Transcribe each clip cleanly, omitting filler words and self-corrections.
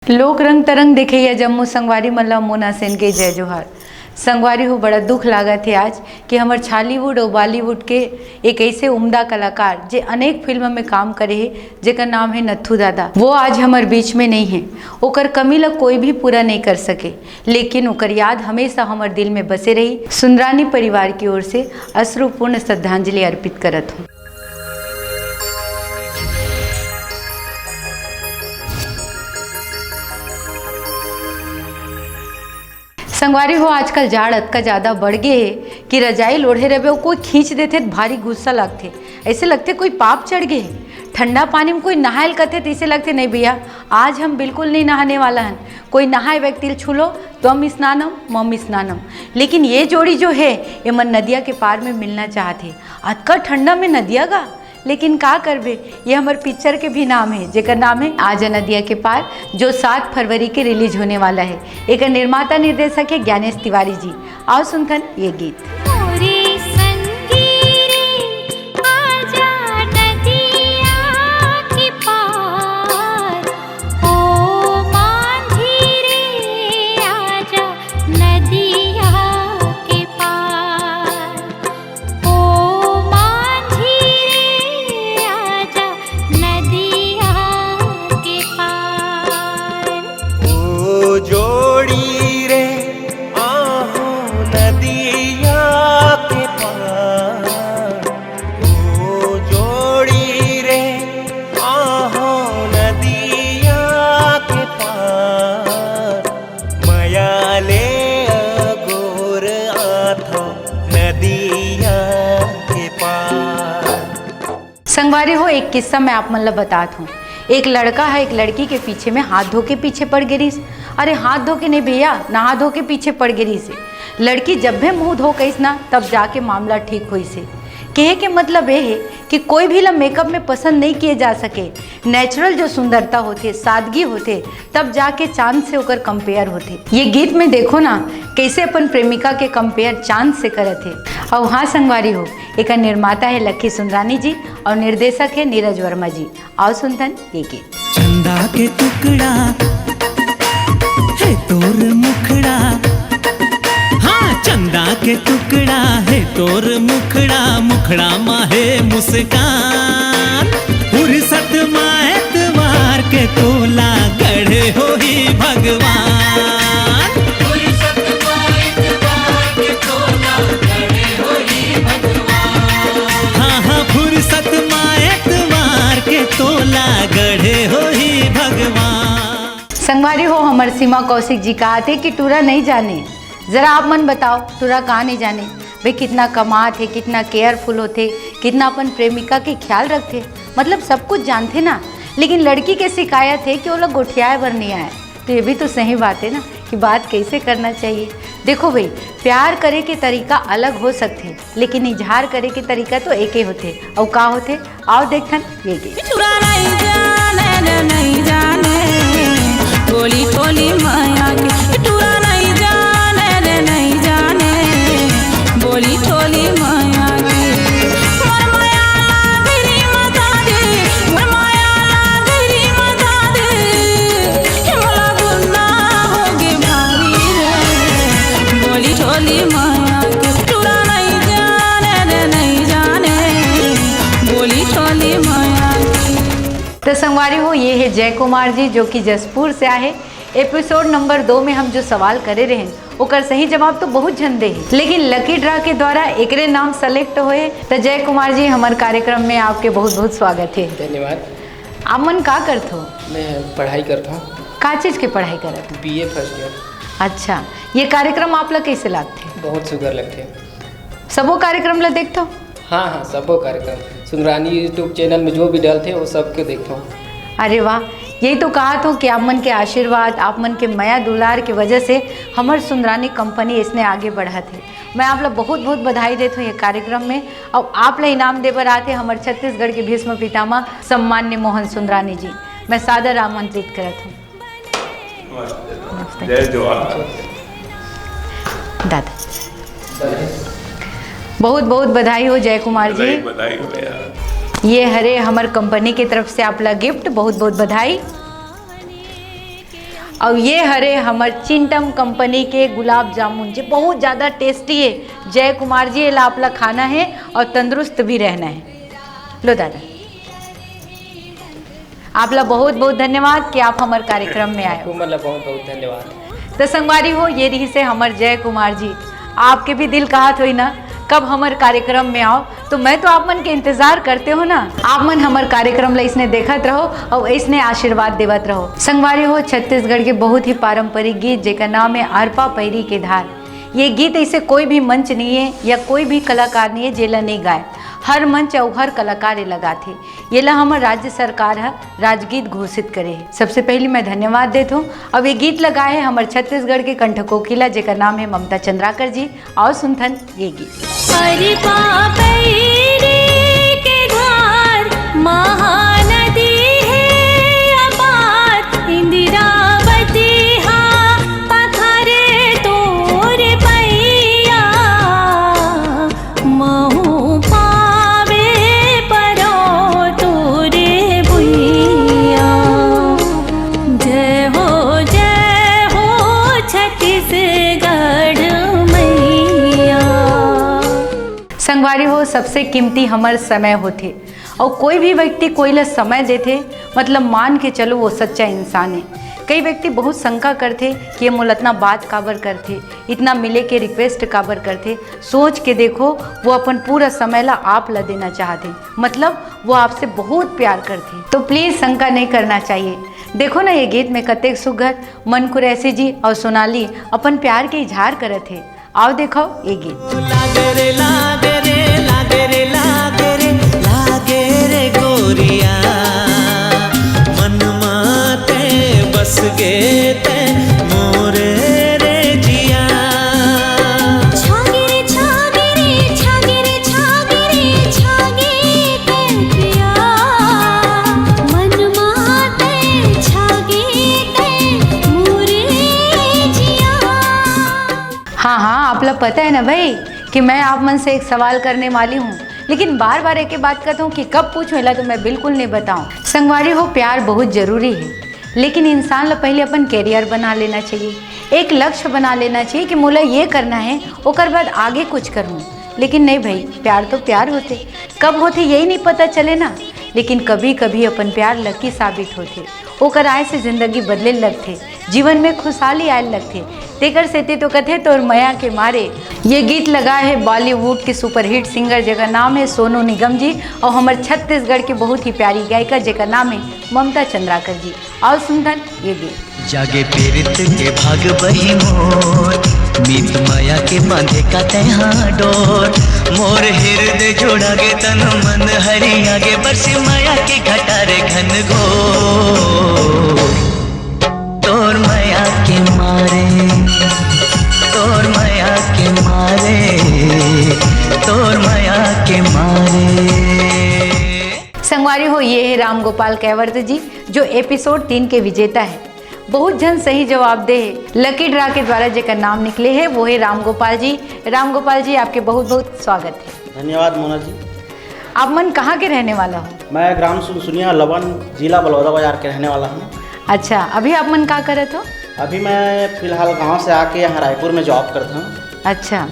लोक रंग तरंग देखे या जम्मू संगवारी मल्ला मोना सेन के जय जोहार। संगवारी हो बड़ा दुख लागत है आज कि हमार छालीवुड और बॉलीवुड के एक ऐसे उम्दा कलाकार जे अनेक फिल्म में काम करे है जेकर नाम है नत्थू दादा, वो आज हमार बीच में नहीं है। ओकर कमी ला कोई भी पूरा नहीं कर सके, लेकिन ओकर याद हमेशा हमार दिल में बसे रही। सुंदरानी परिवार की ओर से अश्रुपूर्ण श्रद्धांजलि अर्पित करत हूँ। संगवारी हो आजकल जाड़ अतका ज़्यादा बढ़ गए है कि रजाई लोढ़े रहे वो कोई खींच देते भारी गुस्सा लगते, ऐसे लगते कोई पाप चढ़ गए। ठंडा पानी में कोई नहायल करते तो इसे लगते नहीं भैया आज हम बिल्कुल नहीं नहाने वाला हैं। कोई नहाए व्यक्ति छूलो तो हम स्नानम मम स्नानम, लेकिन ये जोड़ी जो है ये मन नदिया के पार में मिलना चाहते। अतका ठंडा में नदिया का, लेकिन का करबे, ये हमारे पिक्चर के भी नाम है जेकर नाम है आजा नदिया के पार, जो 7 फरवरी के रिलीज होने वाला है। एक निर्माता निर्देशक है ज्ञानेश तिवारी जी। आओ सुनकर ये गीत। संगवारी हो एक किस्सा मैं आप मतलब बताता हूँ। एक लड़का है एक लड़की के पीछे में हाथ धो के पीछे पड़ गिरी। अरे हाथ धो के नहीं भैया, नहा धो के पीछे पड़ गिरी से। लड़की जब भी मुंह धो गई ना तब जाके मामला ठीक हुई से। कहे के मतलब ये है कि कोई भी ला मेकअप में पसंद नहीं किए जा सके। नेचुरल जो सुंदरता होते, सादगी होते, तब जाके चांद से होकर कंपेयर होते। ये गीत में देखो ना कैसे अपन प्रेमिका के कंपेयर चांद से करे थे। और हाँ संगवारी हो एक निर्माता है लक्की सुंदरानी जी और निर्देशक है नीरज वर्मा जी। आओ सुनतन ये गीत। चंदा के टुकड़ा है तोर मुखड़ा, हाँ चंदा के टुकड़ा है तोर मुखड़ा, मुखड़ा माहे मुस्कान, फुर्सत माहे तुम्हार के तोला गढ़े हो ही भगवान, फुर्सत माहे तुम्हार के तोला गढ़े हो ही भगवान, हाँ हाँ फुर्सत माहे तुम्हार के तोला गढ़े हो ही भगवान। संगवारी हो हमार सीमा कौशिक जी कहा थे कि टूरा नहीं जाने, जरा आप मन बताओ टूरा कहाँ नहीं जाने भाई। कितना कमाते, कितना केयरफुल होते, कितना अपन प्रेमिका के ख्याल रखते, मतलब सब कुछ जानते ना। लेकिन लड़की के शिकायत है कि वो लोग गोठियाए भर नहीं आए। तो ये भी तो सही बात है ना कि बात कैसे करना चाहिए। देखो भाई प्यार करे के तरीका अलग हो सकते, लेकिन इजहार करे के तरीका तो एक ही होते। और का होते आओ देखन ये गीत। टोली टोली माया के टूरा नहीं जाने रे नहीं जाने, बोली टोली माया के मोर माया लागरी मता दे, मोर माया लागरी मता दे, हिमला गुना होगे भारी रे, बोली टोली माया के टूरा नहीं जाने रे नहीं जाने, बोली टोली माया के। तो संगवारी हो ये है जय कुमार जी जो कि जसपुर से आए। एपिसोड नंबर 2 में हम जो सवाल करे रहे हैं ओकर सही जवाब तो बहुत झंडे है, लेकिन लकी ड्रा के द्वारा एकरे नाम सेलेक्ट हुए। तो जय कुमार जी हमारे कार्यक्रम में आपके बहुत बहुत स्वागत है। धन्यवाद। आप मन का करते हो? मैं पढ़ाई करता हूँ। का चीज़ की पढ़ाई करते हो? BA first year. अच्छा, ये कार्यक्रम आप लोग कैसे लगते हैं? बहुत सुगर लगते हैं। सबो कार्यक्रम ला देखते हो? हाँ हाँ सबो कार्यक्रम सुंदरानी यूट्यूब चैनल में जो भी डालते हैं वो सबके देखता हूँ। अरे वाह, यही तो कहा था कि आप मन के आशीर्वाद, आप मन के माया दुलार की वजह से हमारे सुंदरानी कंपनी इसने आगे बढ़ा थे। मैं आप लोग बहुत बहुत बधाई देता हूँ ये कार्यक्रम में। और आप लोग इनाम देवर आते हमारे छत्तीसगढ़ के भीष्म पितामह सम्मान्य मोहन सुंदरानी जी। मैं सादर आमंत्रित करता हूँ। जय जोहार दादा, बहुत बहुत बधाई हो जय कुमार जी। बधाई हो यार। ये हरे हमार कंपनी की तरफ से आपला गिफ्ट, बहुत बहुत बधाई। और ये हरे हमर चिंटम कंपनी के गुलाब जामुन जो बहुत ज़्यादा टेस्टी है। जय कुमार जी ये आपला खाना है और तंदुरुस्त भी रहना है। लो दादा, आपला बहुत बहुत धन्यवाद कि आप हमारे कार्यक्रम में आए। आपको मतलब बहुत बहुत धन्यवाद। तो संगवारी हो ये रही से हमर जय कुमार जी, आपके भी दिल कहत हुई ना कब हमारे कार्यक्रम में आओ, तो मैं तो आप मन के इंतजार करते हो ना। आप मन हमारे कार्यक्रम ला इसने देखत रहो और इसने आशीर्वाद देवत रहो। संगवारी हो छत्तीसगढ़ के बहुत ही पारंपरिक गीत जेका नाम है अरपा पैरी के धार। ये गीत ऐसे कोई भी मंच नहीं है या कोई भी कलाकार नहीं है जेला नहीं गाए। हर मंच और हर कलाकार ये लगाते। ये ला हमारे राज्य सरकार है राजगीत घोषित करे है। सबसे पहले मैं धन्यवाद देता हूँ। अब ये गीत लगाए हैं हमारे छत्तीसगढ़ के कंठ कोकिला जेका नाम है ममता चंद्राकर जी। और सुनथन ये गीत। अरपा पैरी के धार महानदी है अपार, इंदिरावती हा पथरे तोर पैया, महू पावे परो तोरे भुइया। जय हो छत्तीसगढ़ मैया। संगवारी हो सबसे कीमती हमार समय होते और कोई भी व्यक्ति कोई ला समय देते मतलब मान के चलो वो सच्चा इंसान है। कई व्यक्ति बहुत शंका करते कि ये मोल इतना बात काबर करते, इतना मिले के रिक्वेस्ट काबर करते। सोच के देखो वो अपन पूरा समय ला आप ला देना चाहते, मतलब वो आपसे बहुत प्यार करते। तो प्लीज़ शंका नहीं करना चाहिए। देखो ना ये गीत में कतेक सुघर मन कुरैसी जी और सोनाली अपन प्यार के इजहार करत है। आओ देखो ये गीत। लागे रे लागे रे लागे रे लागे रे लागे रे गोरिया, मन माते बस गे ते मोरे रे जिया। छागे रे छागे रे छागे रे छागे रे छागे ते पिया, मन माते छागे ते मोरे जिया। हाँ हाँ, आप लोग पता है ना भाई कि मैं आप मन से एक सवाल करने वाली हूँ, लेकिन बार बार एक ही बात कहता हूँ कि कब पूछूँ ला तो मैं बिल्कुल नहीं बताऊँ। संगवारी हो प्यार बहुत ज़रूरी है, लेकिन इंसान ला पहले अपन कैरियर बना लेना चाहिए, एक लक्ष्य बना लेना चाहिए कि मोला ये करना है ओकर बाद आगे कुछ करूँ। लेकिन नहीं भाई, प्यार तो प्यार होते, कब होते यही नहीं पता चले ना। लेकिन कभी कभी अपन प्यार लकी साबित होते, ओकर आए से जिंदगी बदले लगते, जीवन में खुशहाली आए लगते। तेकर सेते तो कथे तोर मया के मारे। ये गीत लगा है बॉलीवुड के सुपरहिट सिंगर जेका नाम है सोनू निगम जी और हमारे छत्तीसगढ़ की बहुत ही प्यारी गायिका जेका नाम है ममता चंद्राकर जी। और सुंदर ये गीत। जागे पीरित के भाग बही मोर, मीत माया के बांधे का तहा डोर, मोर हृदय जोड़ा गे तन मन हरि आगे बरसे माया के घटारे घन घोर। तोर माया के मारे, तोर माया के मारे, तोर माया के मारे। संगवारी हो ये है राम गोपाल कैवर्त जी जो एपिसोड 3 के विजेता है। बहुत जन सही जवाब दे लकी ड्रा के द्वारा जेकर नाम निकले हैं वो है राम गोपाल जी। राम गोपाल जी आपके बहुत बहुत स्वागत है। धन्यवाद मोना जी। आप मन कहाँ के रहने वाला हो? मैं ग्राम सुनसुनिया लवन जिला बलौदाबाजार के रहने वाला हूँ। अच्छा, अभी आप मन क्या करत हो? अभी मैं फिलहाल गांव से आके यहाँ रायपुर में जॉब करता हूँ। अच्छा,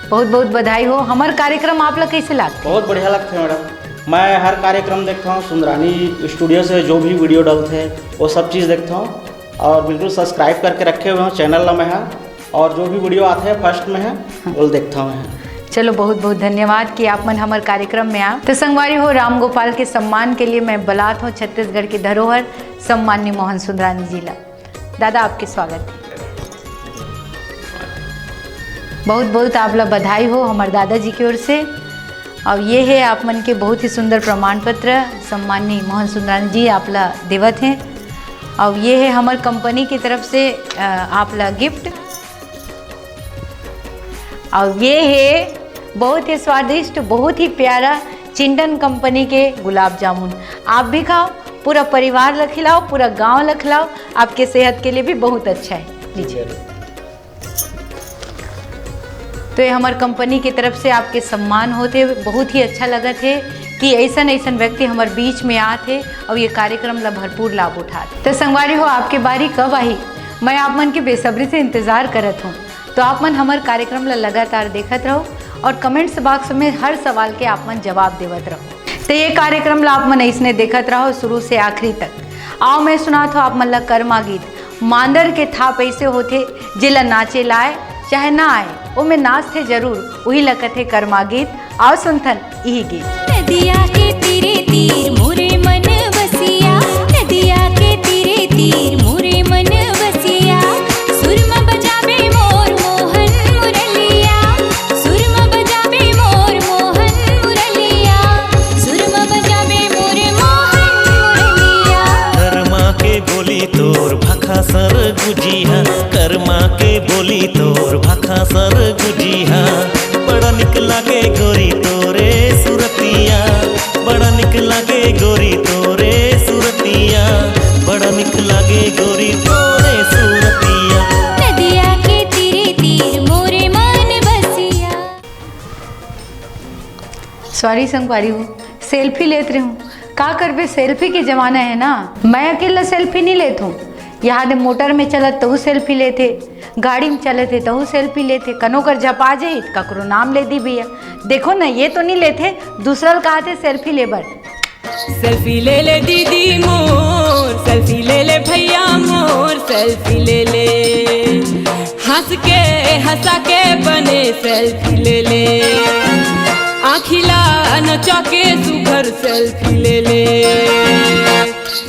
बहुत बहुत बधाई हो। हमारे कार्यक्रम आप लोग कैसे लगते? बहुत बढ़िया लगते हैं मैडम। मैं हर कार्यक्रम देखता हूँ, सुंदरानी स्टूडियो से जो भी वीडियो डालते हैं वो सब चीज़ देखता हूँ और बिल्कुल सब्सक्राइब करके रखे हुए हैं चैनल में है, और जो भी वीडियो आते हैं फर्स्ट में है वो देखता हूँ मैं। चलो बहुत बहुत धन्यवाद कि आप मन हमारे कार्यक्रम में आ। तो संगवारी हो राम गोपाल के सम्मान के लिए मैं बुलात हूँ छत्तीसगढ़ की धरोहर सम्मान्य मोहन सुंदरानी जिला। दादा आपके स्वागत है। बहुत बहुत आप लोग बधाई हो हमारे दादाजी की ओर से। और ये है आप मन के बहुत ही सुंदर प्रमाण पत्र सम्मान्य मोहन सुंदरानी जी आप ला देवत हैं। और ये है हमारे कंपनी की तरफ से आप ला गिफ्ट। और ये है बहुत ही स्वादिष्ट बहुत ही प्यारा चिंटन कंपनी के गुलाब जामुन। आप भी खाओ, पूरा परिवार ला खिलाओ, पूरा गांव ला खिलाओ, आपके सेहत के लिए भी बहुत अच्छा है। लीजिए। तो ये हमारे कंपनी की तरफ से आपके सम्मान होते बहुत ही अच्छा लगा थे कि ऐसन ऐसन व्यक्ति हमारे बीच में आते और ये कार्यक्रम ला भरपूर लाभ उठाते। तो संगवारी हो, आपके बारी कब आई, मैं आप मन के बेसब्री से इंतज़ार करत हूँ। तो आप मन हमारे कार्यक्रम ला लगातार देखत रहो और कमेंट्स बॉक्स में हर सवाल के आप मन जवाब देवत रहो। तो ये कार्यक्रम ला आप मन इसने देखत रहो शुरू से आखिरी तक। आओ मैं सुनात हो आप मन ला कर्मा गीत। मांदर के था पैसे होते जिला नाचे लाए चाहे ना आए, वो में नाच थे जरूर, वही लगत है कर्मा गीत। आओ सुनथन यही गीत। नदिया के तीरे तीर मोरे मन बसिया, नदिया के तीरे तीर मोरे मन बसिया, सुरमा बजावे मोर मोहन मुरलिया, सुरमा बजावे मोर मोहन मुरलिया, सुरमा बजावे मोर मोहन मुरलिया। कर्मा के बोली तोर भखा सर गुजिया, कर्मा के बोली तोर भखा सर गुजिया, बड़ा निक लागे गोरी तोरे सुरतिया, बड़ा निक लागे गोरी तोरे सुरतिया, बड़ा निक लागे गोरी तोरे सुरतिया। नदिया के तीरे तीर मोरे मन बसिया। सॉरी संगवारी हूँ, सेल्फी लेते रहूँ, का करबे, सेल्फी के ज़माना है ना। मैं अकेला सेल्फी नहीं लेता हूँ, यहाँ दे मोटर में चलत तो सेल्फी लेते, गाड़ी में चले थे तो सेल्फी लेते, कनो कर झपा जाए ककरो नाम ले दी भैया। देखो ना, ये तो नहीं लेते, दूसरा कहा थे सेल्फी ले बर। सेल्फी ले ले दीदी मोर, सेल्फी ले ले भैया मोर, सेल्फी ले ले हंस के हंसा के बने, सेल्फी ले ले आखिला नचा के सुघर, सेल्फी ले ले,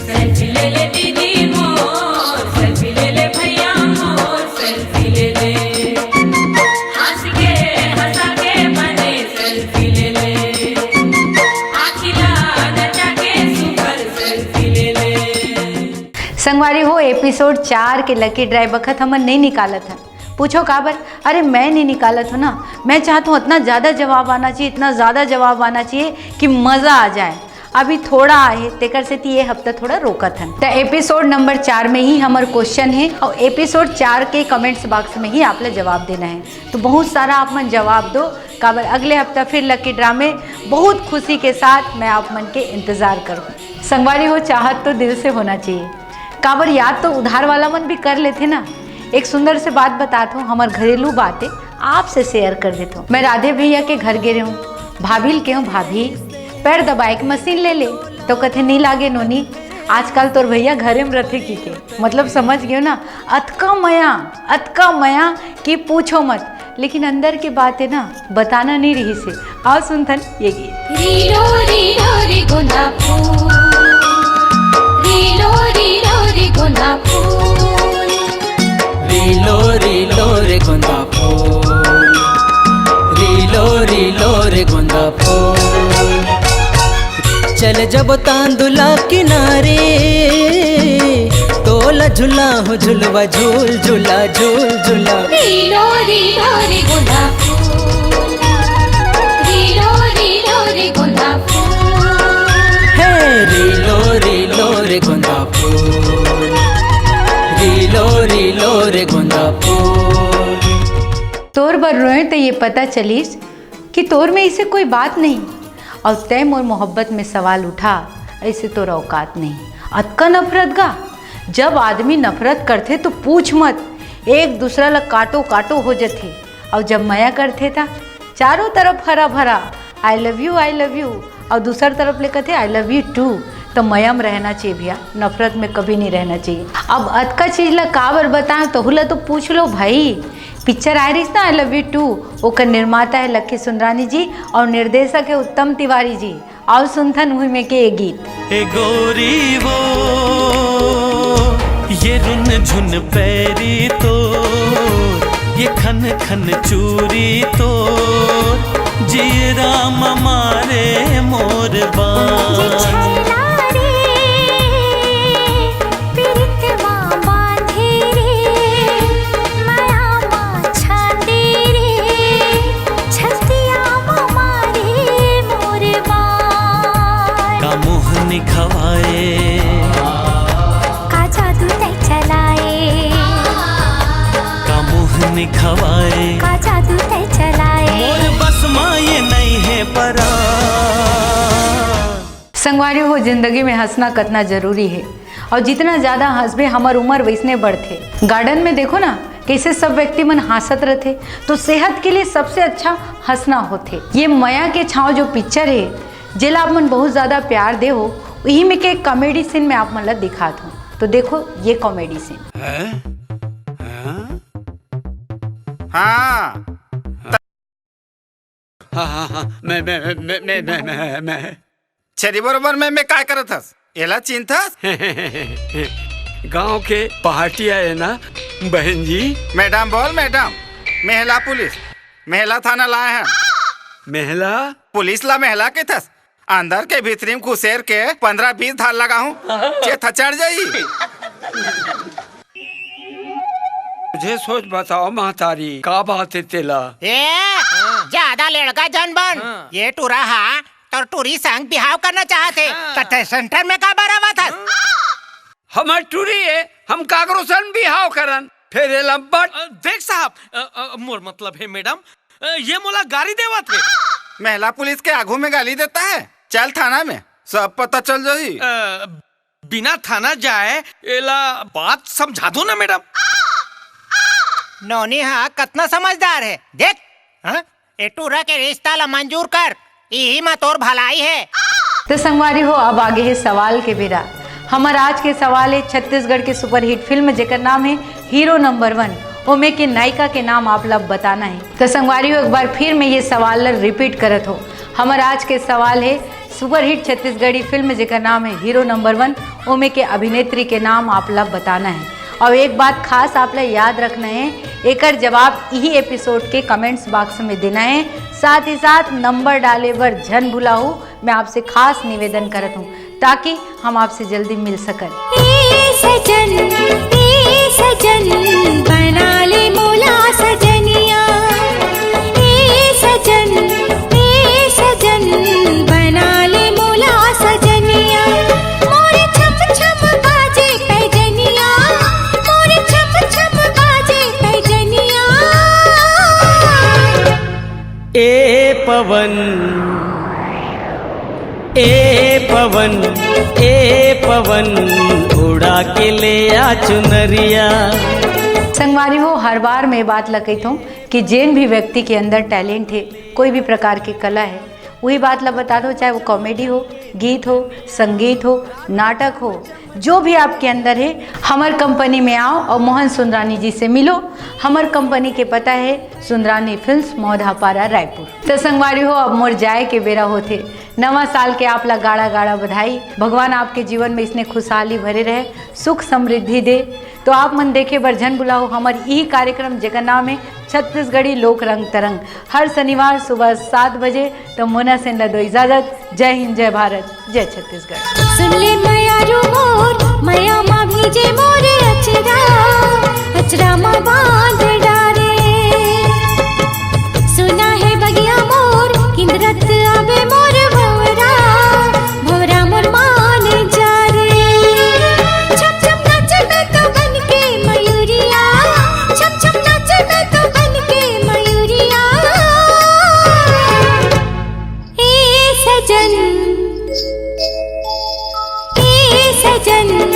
सेल्फी ले ले दीदी मोर, सेल्फी ले ले भैया मोर, सेल्फी ले ले हंस के हंसा के बने, सेल्फी ले ले आखिला नचा के सुघर, सेल्फी ले ले। संगवारी हो, एपिसोड 4 के लकी ड्राइव वक्त हमन नहीं निकालत है। पूछो काबर? अरे मैं नहीं निकालत हूँ ना, मैं चाहता हूँ इतना ज़्यादा जवाब आना चाहिए, इतना ज़्यादा जवाब आना चाहिए कि मज़ा आ जाए। अभी थोड़ा है तेकर से ये हफ्ता थोड़ा रोकत है। तो एपिसोड नंबर 4 में ही हमारा क्वेश्चन है और एपिसोड 4 के कमेंट्स बॉक्स में ही आप लोग जवाब देना है। तो बहुत सारा आप मन जवाब दो, काबर अगले हफ्ता फिर लकी ड्रा में बहुत खुशी के साथ मैं आप मन के इंतज़ार करूँ। संगवारी हो, चाहत तो दिल से होना चाहिए, काबर याद तो उधार वाला मन भी कर लेते ना। एक सुंदर से बात बताता हूँ, हमारे घरेलू बातें आपसे शेयर कर देता हूँ। मैं राधे भैया के घर गिरे हूँ, भाभी के हूँ, भाभी पैर दबाए के मशीन ले ले तो कथे नहीं लागे नोनी, आजकल तोर भैया घरे में रहते की के, मतलब समझ गए ना। अतका मया कि पूछो मत, लेकिन अंदर की बातें ना बताना नहीं रही से। आओ सुनथन ये गीत। रीलो रीलो रे गोंदा फूल, रीलो रीलो रे गोंदा फूल, रीलो रीलो रे गोंदा फूल, रीलो रीलो रे गोंदा फूल, चल जब तांदुला किनारे, तोला झूला हो झुलवा झूल झूला झूल झूला। रीलो रीलो रे गोंदा फूल, रीलो रीलो रे गोंदा फूल, हे रीलो रीलो रे गोंदा फूल, रीलो रीलो रे गोंदा फूल। तोर बर रोए तो ये पता चलीस कि तोर में इसे कोई बात नहीं, और तय मोर मोहब्बत में सवाल उठा, ऐसे तो औकात नहीं। अतका नफरत गा, जब आदमी नफरत करते तो पूछ मत, एक दूसरा ला काटो काटो हो जाते। और जब माया करते था चारों तरफ हरा भरा आई लव यू, और दूसरा तरफ ले कहते आई लव यू टू। तो मयम रहना चाहिए भैया, नफरत में कभी नहीं रहना चाहिए। अब अतका चीज़ ला काबर बताएं तो हुला तो पूछ लो भाई। पिक्चर आ रही ना आई लव यू टू, ओकर निर्माता है लक्की सुंदरानी जी और निर्देशक है उत्तम तिवारी जी। और सुनथन हुई में के गीत। ए गोरी वो ये रुन झुन पैरी तो, ये खन खन चूरी तो, जी राम मारे मोर बान। खवाए का जादू तय चलाए, का मुँह खवाए, का जादू तय चलाए, मोर बस माँ ये नहीं है परा। संगवारी हो जिंदगी में हंसना कतना जरूरी है और जितना ज़्यादा हंसबे हमार उम्र वैसने बढ़ते। गार्डन में देखो ना कैसे सब व्यक्ति मन हंसत रहते, तो सेहत के लिए सबसे अच्छा हंसना होते। ये माया के छाँव जो पिक्चर है जेला आप मन बहुत ज़्यादा प्यार दे हो, वही में के कॉमेडी सीन में आप मन ला दिखा दूँ। तो देखो ये कॉमेडी सीन। हाँ मैं छरी बरोबर मैं काय करत हस? एला चिंतास? गांव के पहाटिया है ना बहन जी। मैडम बोल मैडम। महिला पुलिस महिला थाना लाए हैं। महिला पुलिस ला महिला के थस अंदर के भीतरी में घुसेर के 15-20 धार लगा हूँ चे थचड़ जाई। मुझे सोच बताओ महतारी का बात है तेला? ज्यादा लड़का जन बन। ये टूरा हा तो टूरी संग बिहाव करना चाहते तो सेंटर में का बराबर था। हमार टूरी है, हम कागरो सन बिहाव करन फिर लंबट। देख साहब मोर मतलब है मैडम ये मोला गाड़ी देवा थे। महिला पुलिस के आगू में गाली देता है। चल थाना में सब पता चल जाई। बिना थाना जाए एला बात समझा दो ना मैडम। नौनी हाँ कितना समझदार है। देख ए टूरा के रिश्ता ला मंजूर कर, यही में तोर भलाई है। तो संगवारी हो अब आगे है सवाल के बेरा। हमारा आज के सवाल है छत्तीसगढ़ के सुपरहिट फिल्म जेकर नाम है हीरो नंबर 1 ओमे के नायिका के नाम आप लोग बताना है। तो संगवारी हो एक बार फिर मैं ये सवाल रिपीट करत हो। हमारा आज के सवाल है सुपरहिट छत्तीसगढ़ी फिल्म जेकर नाम है हीरो नंबर 1 ओमे के अभिनेत्री के नाम आप लोग बताना है। और एक बात खास आप लोग याद रखना है, एकर जवाब यही एपिसोड के कमेंट्स बॉक्स में देना है। साथ ही साथ नंबर डाले बर झन भुलाऊ मैं आपसे खास निवेदन करत हूँ ताकि हम आपसे जल्दी मिल सकन। सजन बना ले मोला सजनिया। सजन बना ले मोला सजनिया। मोरे छम छम बाजे पैजनिया। मोरे छम छम बाजे पैजनिया। ए पवन उड़ा के ले आ चुनरिया। संगवारी हो हर बार मैं बात लगती हूँ कि जिन भी व्यक्ति के अंदर टैलेंट है, कोई भी प्रकार की कला है, वही बात ला बता दो। चाहे वो कॉमेडी हो, गीत हो, संगीत हो, नाटक हो, जो भी आपके अंदर है हमार कंपनी में आओ और मोहन सुंदरानी जी से मिलो। हमार कंपनी के पता है सुंदरानी फिल्म्स मौधापारा रायपुर। तो संगवारी हो अब मोर जाए के बेरा होते। नवा साल के आप ला गाड़ा गाड़ा बधाई। भगवान आपके जीवन में इसने खुशहाली भरे रहे, सुख समृद्धि दे। तो आप मन देखे बर झन बुलाओ हमार यही कार्यक्रम जेकर नाम है छत्तीसगढ़ी लोक रंग तरंग, हर शनिवार सुबह 7 बजे। तो मोना से न दो इजाजत। जय हिंद, जय भारत, जय छत्तीसगढ़। सुन ले माया रो मोर माया मा भीजे मोरे अचरा। अचरा मा बांध डारे। सुना है बगिया मोर किंदरत आवे मोर भवरा। भवरा मोर मान जा रे। छम छम नाचे मैं तो बन के मयूरिया। छम छम नाचे मैं तो बन के मयूरिया। सजन